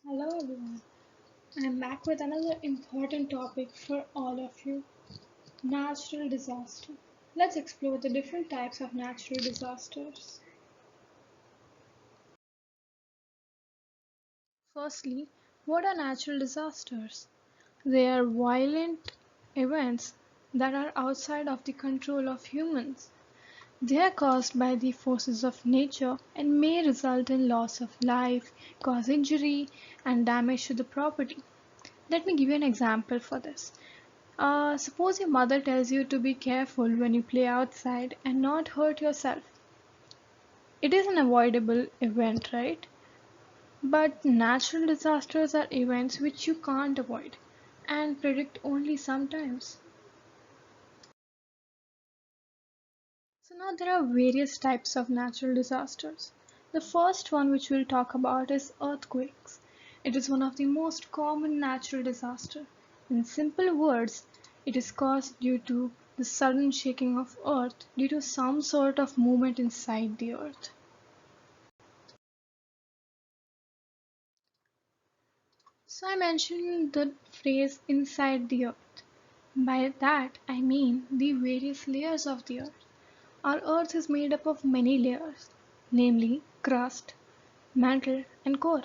Hello everyone, I'm back with another important topic for all of you, natural disaster. Let's explore the different types of natural disasters. Firstly, what are natural disasters? They are violent events that are outside of the control of humans. They are caused by the forces of nature and may result in loss of life, cause injury, and damage to the property. Let me give you an example for this. Suppose your mother tells you to be careful when you play outside and not hurt yourself. It is an avoidable event, right? But natural disasters are events which you can't avoid and predict only sometimes. So now there are various types of natural disasters. The first one which we'll talk about is earthquakes. It is one of the most common natural disaster. In simple words, it is caused due to the sudden shaking of earth due to some sort of movement inside the earth. So I mentioned the phrase inside the earth. By that I mean the various layers of the earth. Our earth is made up of many layers, namely crust, mantle, and core.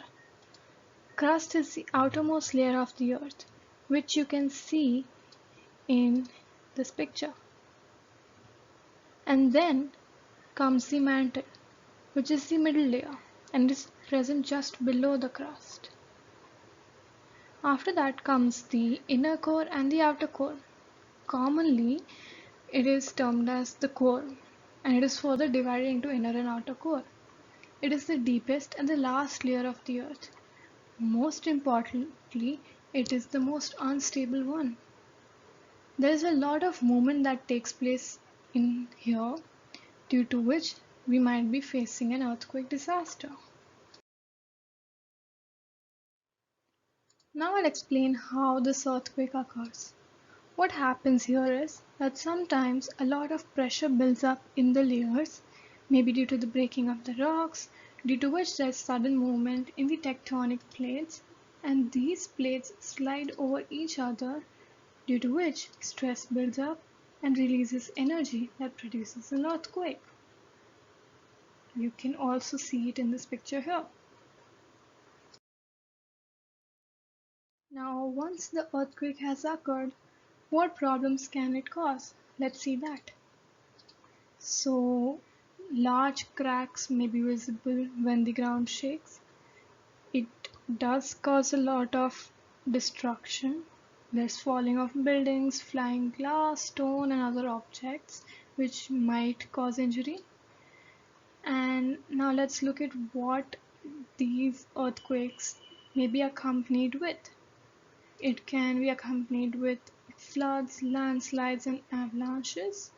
Crust is the outermost layer of the earth, which you can see in this picture. And then comes the mantle, which is the middle layer and is present just below the crust. After that comes the inner core and the outer core. Commonly, it is termed as the core, and it is further divided into inner and outer core. It is the deepest and the last layer of the earth. Most importantly, it is the most unstable one. There is a lot of movement that takes place in here, due to which we might be facing an earthquake disaster. Now I'll explain how this earthquake occurs. What happens here is that sometimes a lot of pressure builds up in the layers, maybe due to the breaking of the rocks, due to which there's sudden movement in the tectonic plates, and these plates slide over each other, due to which stress builds up and releases energy that produces an earthquake. You can also see it in this picture here. Now, once the earthquake has occurred, what problems can it cause? Let's see that. So, large cracks may be visible when the ground shakes. It does cause a lot of destruction. There's falling of buildings, flying glass, stone, and other objects which might cause injury. And now let's look at what these earthquakes may be accompanied with. It can be accompanied with floods, landslides, and avalanches.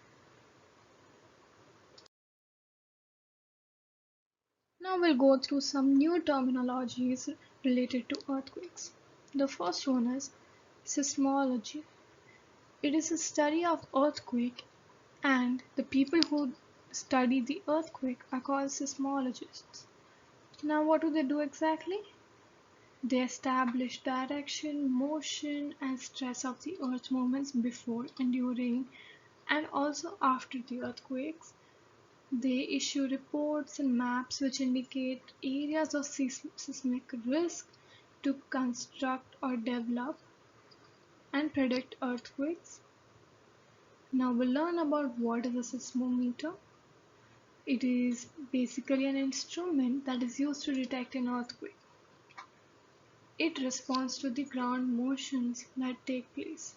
Now we'll go through some new terminologies related to earthquakes. The first one is seismology. It is a study of earthquake, and the people who study the earthquake are called seismologists. Now what do they do exactly? They establish direction, motion, and stress of the earth movements before and during and also after the earthquakes. They issue reports and maps which indicate areas of seismic risk to construct or develop and predict earthquakes. Now we'll learn about what is a seismometer. It is basically an instrument that is used to detect an earthquake. It responds to the ground motions that take place.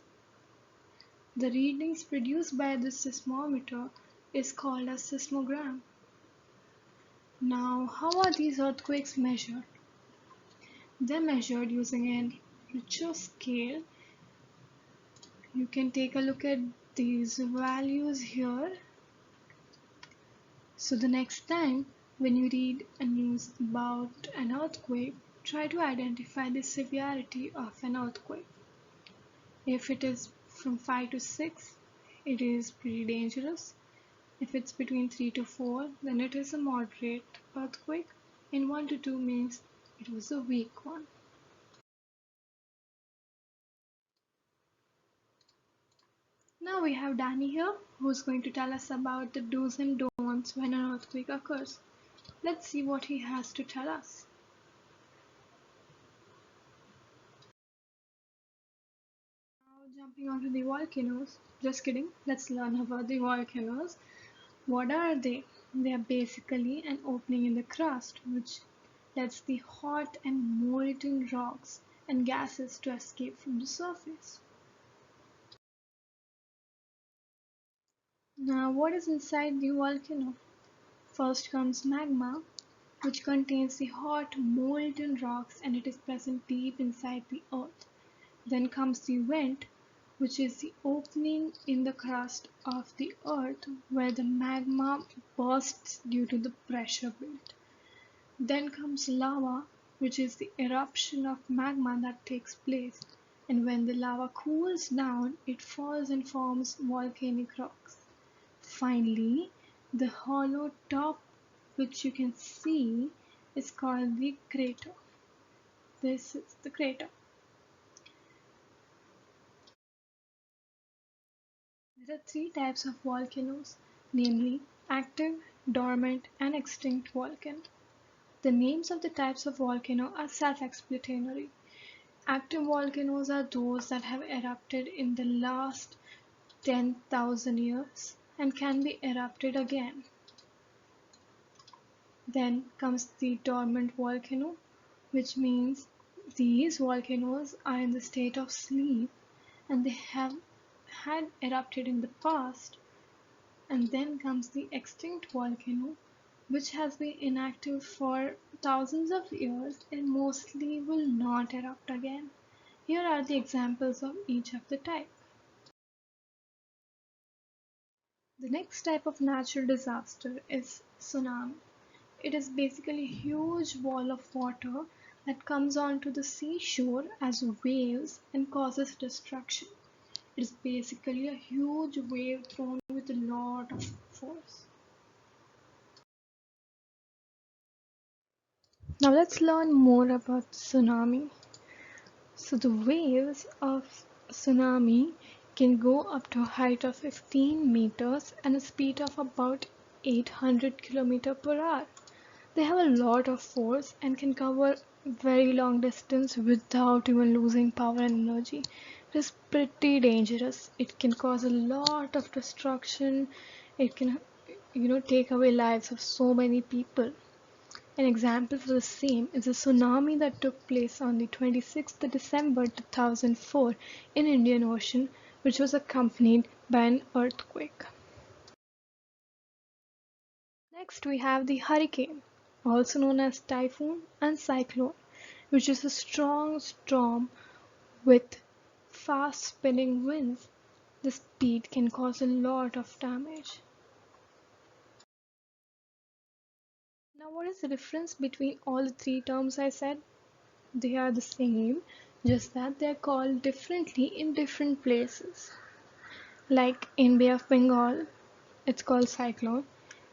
The readings produced by this seismometer is called a seismogram. Now, how are these earthquakes measured? They're measured using a Richter scale. You can take a look at these values here. So the next time when you read a news about an earthquake, try to identify the severity of an earthquake. If it is from 5 to 6, it is pretty dangerous. If it's between 3 to 4, then it is a moderate earthquake, and 1 to 2 means it was a weak one. Now we have Danny here, who's going to tell us about the do's and don'ts when an earthquake occurs. Let's see what he has to tell us. Now jumping onto the volcanoes. Just kidding, let's learn about the volcanoes. What are they? They are basically an opening in the crust which lets the hot and molten rocks and gases to escape from the surface. Now what is inside the volcano? First comes magma, which contains the hot molten rocks and it is present deep inside the earth. Then comes the vent, which is the opening in the crust of the earth where the magma bursts due to the pressure built. Then comes lava, which is the eruption of magma that takes place, and when the lava cools down, it falls and forms volcanic rocks. Finally, the hollow top, which you can see, is called the crater. This is the crater. There are three types of volcanoes, namely active, dormant, and extinct volcano. The names of the types of volcano are self-explanatory. Active volcanoes are those that have erupted in the last 10,000 years and can be erupted again. Then comes the dormant volcano, which means these volcanoes are in the state of sleep and they have had erupted in the past. And then comes the extinct volcano, which has been inactive for thousands of years and mostly will not erupt again. Here are the examples of each of the type. The next type of natural disaster is tsunami. It is basically a huge wall of water that comes onto the seashore as waves and causes destruction. It is basically a huge wave thrown with a lot of force. Now let's learn more about tsunami. So the waves of tsunami can go up to a height of 15 meters and a speed of about 800 kilometers per hour. They have a lot of force and can cover very long distance without even losing power and energy. It is pretty dangerous. It can cause a lot of destruction. It can take away lives of so many people. An example for the same is a tsunami that took place on the 26th of December 2004 in Indian Ocean, which was accompanied by an earthquake. Next we have the hurricane, also known as typhoon and cyclone, which is a strong storm with fast spinning winds. The speed can cause a lot of damage. Now what is the difference between all the three terms I said? They are the same, just that they are called differently in different places. Like in Bay of Bengal, it's called cyclone,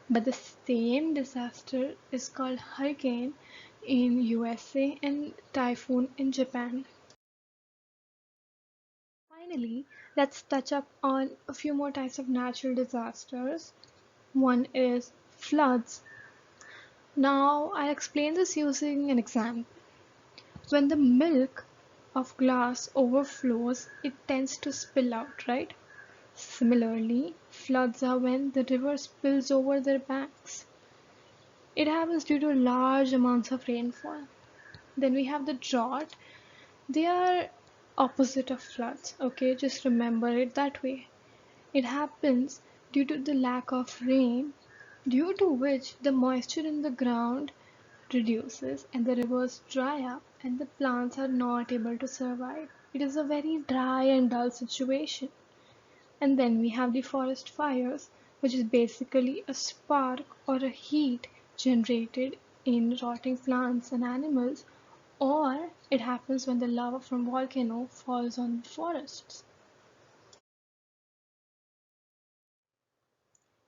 but the same disaster is called hurricane in USA and typhoon in Japan. Finally, let's touch up on a few more types of natural disasters. One is floods. Now, I'll explain this using an example. When the milk of glass overflows, it tends to spill out, right? Similarly, floods are when the river spills over their banks. It happens due to large amounts of rainfall. Then we have the drought. They are opposite of floods, okay? Just remember it that way. It happens due to the lack of rain, due to which the moisture in the ground reduces and the rivers dry up and the plants are not able to survive. It is a very dry and dull situation. And then we have the forest fires, which is basically a spark or a heat generated in rotting plants and animals, or it happens when the lava from volcano falls on forests.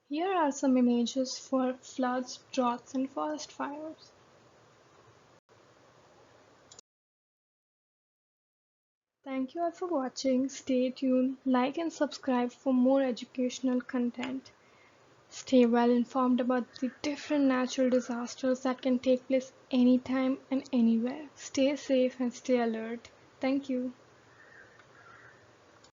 Here are some images for floods, droughts, and forest fires. Thank Thank you all for watching. Stay tuned, like and subscribe for more educational content. Stay well informed about the different natural disasters that can take place anytime and anywhere. Stay safe and stay alert. Thank you.